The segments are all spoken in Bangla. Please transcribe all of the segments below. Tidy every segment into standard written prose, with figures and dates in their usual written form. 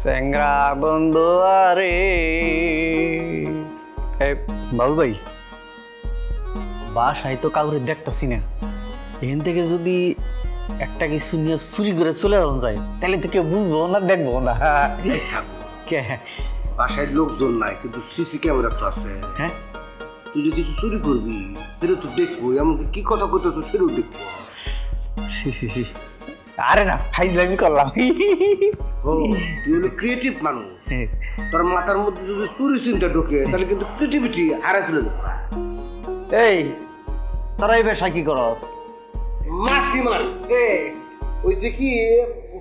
চ্যাংরা বন্ধু আরে বাবু ভাই, বাসায় তো কাউরে দেখতেছি না। এখান থেকে যদি একটা কিছু নিয়ে চুরি করে চলে যাওয়া যায় তাহলে তো কেউ বুঝবো না, দেখবো না। কে বাসায় লোকজন নাই, কিন্তু সিসি ক্যামেরা তো আছে। হ্যাঁ, তুই যদি কিছু চুরি করবি সেটা তো দেখবো, এমনকি কি কথা কইতেছ সেটাও দেখবো। আরে না, ফাইজলামি করলাম। ও তুই হলো ক্রিয়েটিভ মানুষ, তোর মাথার মধ্যে যদি চুরি চিন্তা ঢোকে তাহলে কিন্তু ক্রিয়েটিভিটি হারাই চলে যাবে। এই তোরা এই ব্যবসা কি করস? মাছি মার ওই যে কি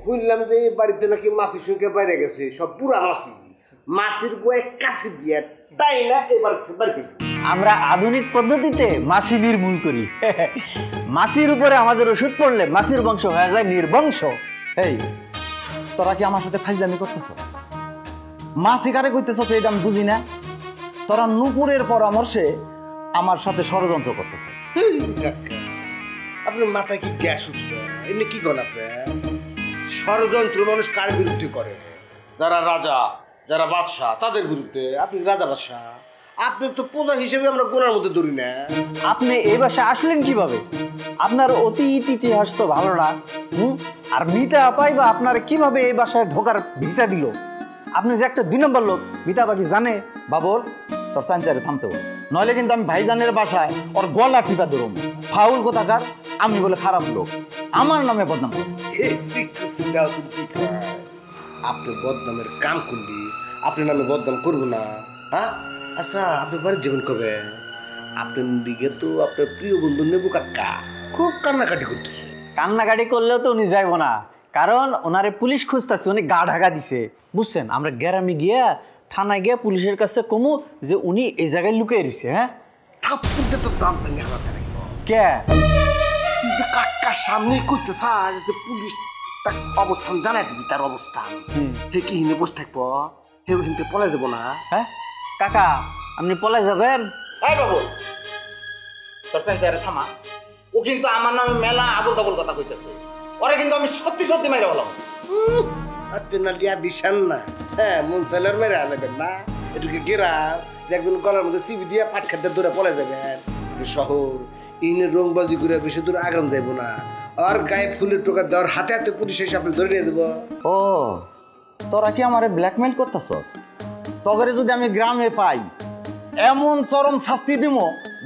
শুনলাম যে বাড়িতে নাকি মাছির সঙ্গে বাইরে গেছে, সব পুরা মাছি, মাছির গোয়ে কাছে দিয়ে তাই না এবার বাড়ি ফেলছে। আমরা আধুনিক পদ্ধতিতে মাছি নির্মূল করি। মাছির উপরে আমাদের ওষুধ পড়লে মাছির বংশ হয়ে যায় নির্বংশ। এই তোরা কি আমার সাথে ফাইজলামি করতেছ? মা শিকারে করতেছ তো এটা আমি বুঝি না। তোরা নুপুরের পরামর্শে আমার সাথে ষড়যন্ত্র করতেছ। আপনার মাথায় কি গ্যাস উঠবে? এমনি কি করেন আপনি? ষড়যন্ত্র মানুষ কার বিরুদ্ধে করে? যারা রাজা, যারা বাদশাহ তাদের বিরুদ্ধে। আপনি রাজা বাদশাহ, আপনি তো প্রজা হিসেবে আমরা গোনার মধ্যে ধরি না। আপনি এই বাসায় আসলেন কিভাবে? আপনার অতীত ইতিহাস তো ভালো না। আর মিতা আপাই বা আপনার কিভাবে এই বাসায় ঢোকার ভিসা দিল? আপনি যে একটা 2 নম্বর লোক, মিতা বাকি জানে? বাবুল, তোর সাঞ্চারে থামতে বল, নইলে কিন্তু আমি ভাইজানের বাসায় ওর গলা টিপা ধরুম। ফাউল কোথাকার, আমি বলে খারাপ লোক, আমার নামে বদনাম কর। আপনি বদনামের কাম করলি, আপনার নামে বদনাম করবো না? হ্যাঁ আচ্ছা, আপনি বাড়ির জীবন কবে? আপনার দিকে তো আপনার প্রিয় বন্ধু নেবু কাকা খুব কান্নাকাটি করতেছে। কান্নাকাটি করলেও তো উনি যাইব না, কারণ ওনারে পুলিশ খুঁজতেছে, উনি গা ঢাকা দিছে। বুঝছেন, আমরা গ্রামে গিয়া থানায় গিয়ে পুলিশের কাছে কমু যে উনি এই জায়গায় লুকিয়ে রয়েছে। হ্যাঁ, থাপ্পুরতে তো দাম ভেঙে হারাতে লাগবে। কে কিন্তু কাকার সামনেই করতে স্যার, যে পুলিশ তার অবস্থান জানাই দিবি, তার অবস্থান। হে কি হিনে বসে থাকবো? হে হিনতে পলাই যাবো না? হ্যাঁ কাকা, আপনি পলাই যাবেন? এই বাবু, তোর সাঞ্চারে থামা। ও কিন্তু আমার নামে মেলা আবল তাবল কথা কইতেছে। ওরে কিন্তু আমি সত্যি সত্যি মেরে বললাম। লিয়া দিশান না, হ্যাঁ মন চাইলার মেরে আনবেন না। এটুকে গেরাম যে একজন গলার মধ্যে সিবি দিয়ে পাট খাদ্য দূরে পলাই যাবেন। শহর ইনের রংবাজি করে বেশি দূর আগাম যাইব না। আর গায়ে ফুলের টোকা দেওয়ার হাতে হাতে পুলিশ এসে আপনি ধরে নিয়ে দেবো। ও তোরা কি আমারে ব্ল্যাকমেল করতেছস? তগরে যদি আমি গ্রামে পাই, এমন চরম শাস্তি দিব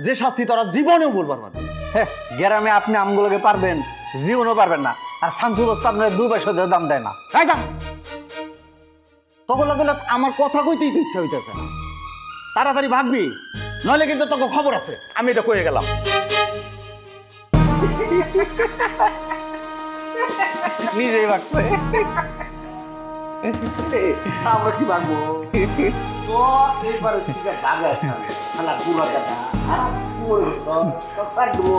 যে শাস্তি তোরা জীবনেও বলবার পারবি। হ্যাঁ, গ্রামে আপনি আমগুলোকে পারবেন, জীবনও পারবেন না। আর শান্তু বস্তা আপনার 2 পয়সা দিয়ে দাম দেয় না। তখন আমার কথা কইতেই তো ইচ্ছা হইতেছে না। তাড়াতাড়ি ভাগবি, নইলে কিন্তু তোকে খবর আছে। আমি এটা কয়ে গেলাম। নিজেই ভাগছে। আমরা কি ভাগবো? এইবারে ঠিক আছে, ভাগে আসতে হবে। বুড়া কথা, সব ছাড় দেবো।